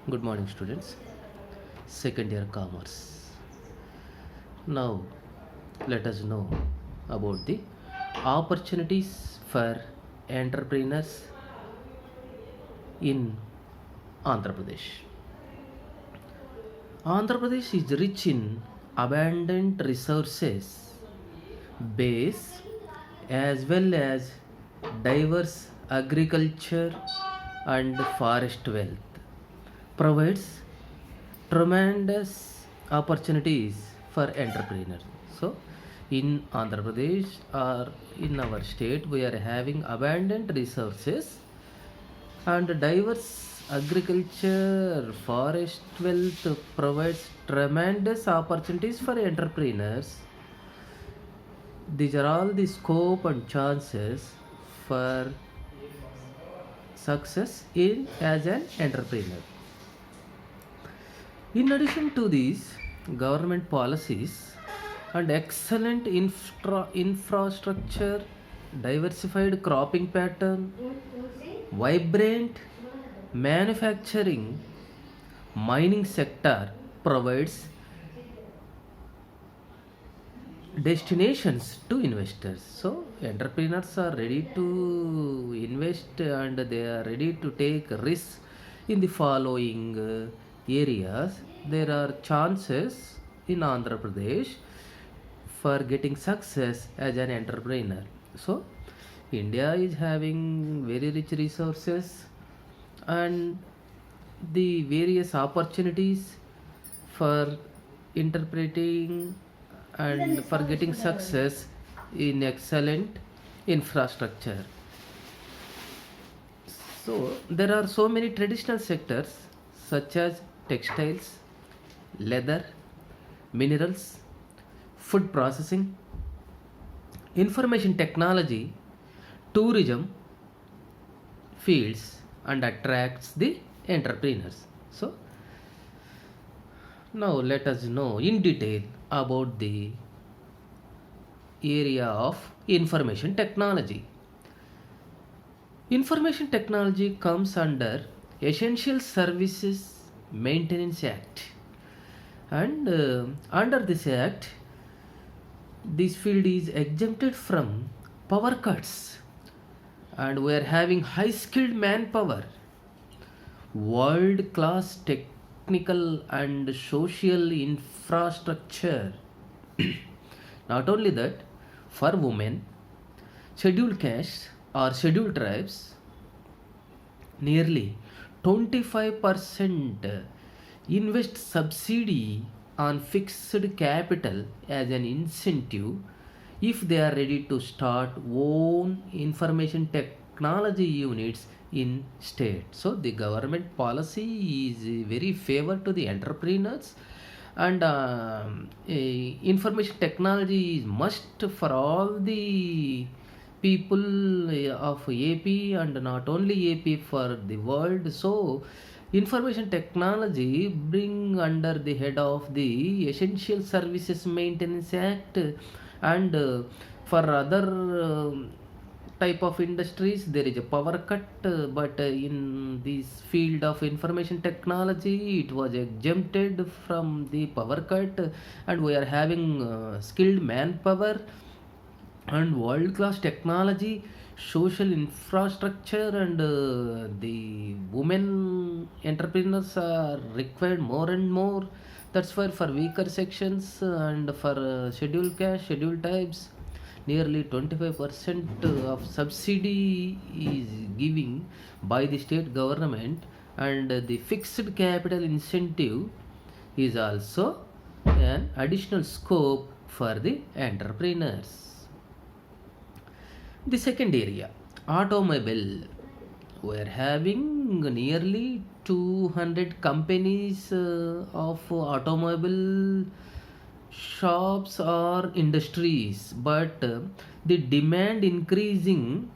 Good morning, students. Second year commerce. Now, let us know about the opportunities for entrepreneurs in Andhra Pradesh. Andhra Pradesh is rich in abundant resources, base, as well as diverse agriculture and forest wealth. Provides tremendous opportunities for entrepreneurs. So, in Andhra Pradesh or in our state, we are having abundant resources and diverse agriculture, forest wealth provides tremendous opportunities for entrepreneurs. These are all the scope and chances for success in as an entrepreneur. In addition to these government policies and excellent infrastructure, diversified cropping pattern, vibrant manufacturing, mining sector provides destinations to investors. So entrepreneurs are ready to invest and they are ready to take risks in the following areas. There are chances in Andhra Pradesh for getting success as an entrepreneur. So India is having very rich resources and the various opportunities for interpreting and for getting success in excellent infrastructure. So there are so many traditional sectors such as textiles, leather, minerals, food processing, information technology, tourism fields and attracts the entrepreneurs. So now let us know in detail about the area of information technology. Information technology comes under Essential Services Maintenance Act, and under this act, this field is exempted from power cuts, and we are having high skilled manpower, world class technical and social infrastructure. Not only that, for women, scheduled castes or scheduled tribes, nearly 25% invest subsidy on fixed capital as an incentive if they are ready to start own information technology units in state. So the government policy is very favor to the entrepreneurs, and information technology is must for all the people of AP and not only AP for the world. So information technology bring under the head of the Essential Services Maintenance Act, and for other type of industries there is a power cut, but in this field of information technology it was exempted from the power cut, and we are having skilled manpower and world class technology, social infrastructure, and the women entrepreneurs are required more and more. That's why for weaker sections and for scheduled caste, scheduled types, nearly 25% of subsidy is giving by the state government, and the fixed capital incentive is also an additional scope for the entrepreneurs. The second area, automobile. We're having nearly 200 companies of automobile shops or industries, but the demand increasing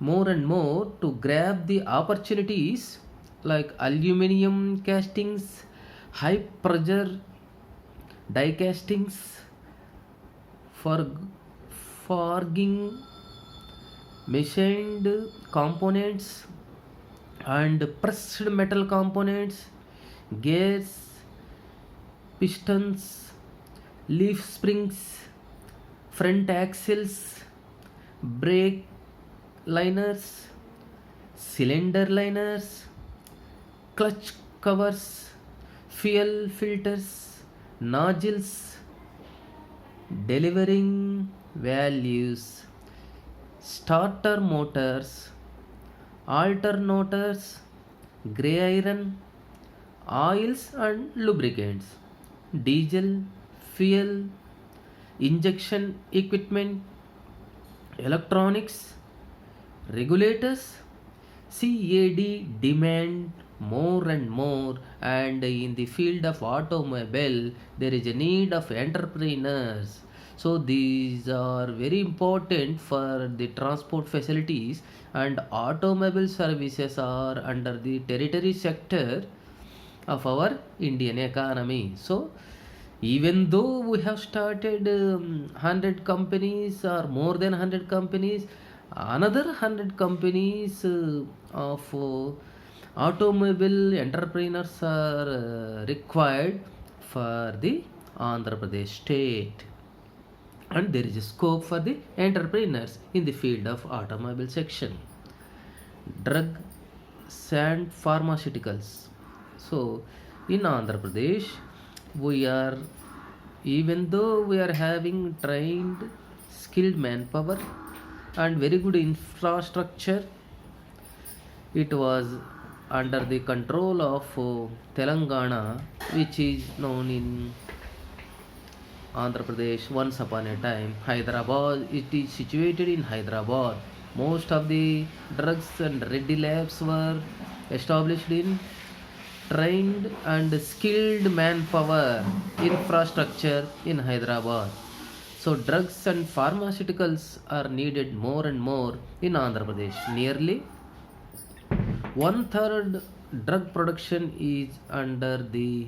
more and more to grab the opportunities like aluminum castings, high pressure die castings, for forging, machined components and pressed metal components, gears, pistons, leaf springs, front axles, brake liners, cylinder liners, clutch covers, fuel filters, nozzles, delivering values, starter motors, alternators, gray iron, oils and lubricants, diesel, fuel, injection equipment, electronics, regulators. CAD demand more and more, and in the field of automobile, there is a need of entrepreneurs. So these are very important for the transport facilities, and automobile services are under the territory sector of our Indian economy. So even though we have started 100 companies or more than 100 companies, another 100 companies of automobile entrepreneurs are required for the Andhra Pradesh state, and there is a scope for the entrepreneurs in the field of automobile section. Drugs and pharmaceuticals. So in Andhra Pradesh, we are, even though we are having trained skilled manpower and very good infrastructure, it was under the control of Telangana, which is known in Andhra Pradesh once upon a time. Hyderabad, it is situated in Hyderabad. Most of the drugs and ready labs were established in trained and skilled manpower infrastructure in Hyderabad. So drugs and pharmaceuticals are needed more and more in Andhra Pradesh. Nearly one third drug production is under the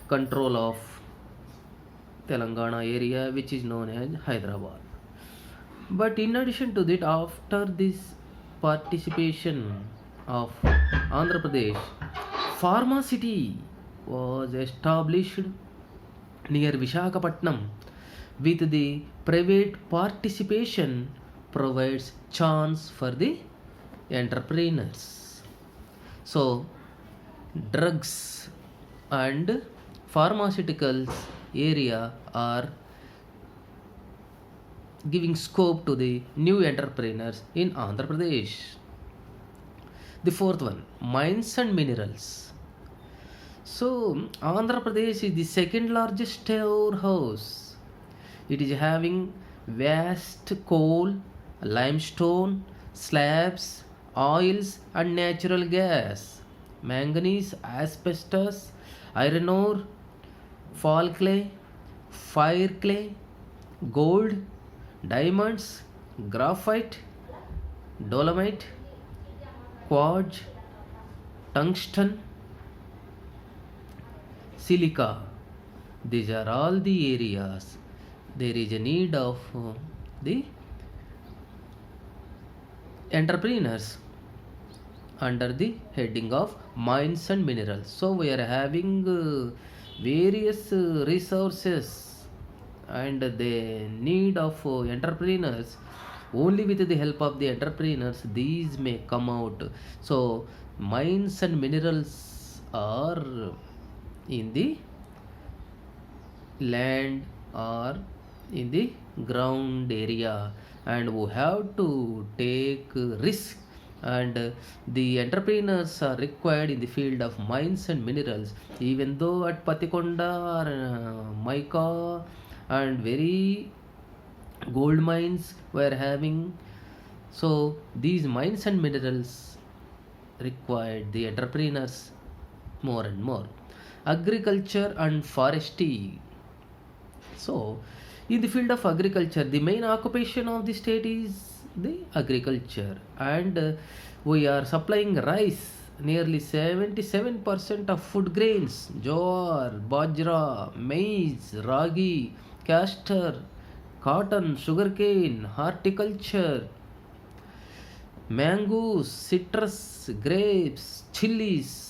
control of Telangana area, which is known as Hyderabad. But in addition to that, after this participation of Andhra Pradesh, Pharma City was established near Vishakhapatnam. With the private participation provides chance for the entrepreneurs. So drugs and pharmaceuticals area are giving scope to the new entrepreneurs in Andhra Pradesh. The fourth one, mines and minerals. So Andhra Pradesh is the second largest storehouse. It is having vast coal, limestone, slabs, oils and natural gas, manganese, asbestos, iron ore, fall clay, fire clay, gold, diamonds, graphite, dolomite, quartz, tungsten, silica. These are all the areas there is a need of the entrepreneurs under the heading of mines and minerals. So we are having various resources, and the need of entrepreneurs. Only with the help of the entrepreneurs these may come out. So mines and minerals are in the land or in the ground area, and we have to take risk, and the entrepreneurs are required in the field of mines and minerals. Even though at Patikonda or mica and very gold mines were having, so these mines and minerals required the entrepreneurs more and more. Agriculture and forestry. So in the field of agriculture, the main occupation of the state is the agriculture, and we are supplying rice. Nearly 77% of food grains, jowar, bajra, maize, ragi, castor, cotton, sugarcane, horticulture, mangoes, citrus, grapes, chilies,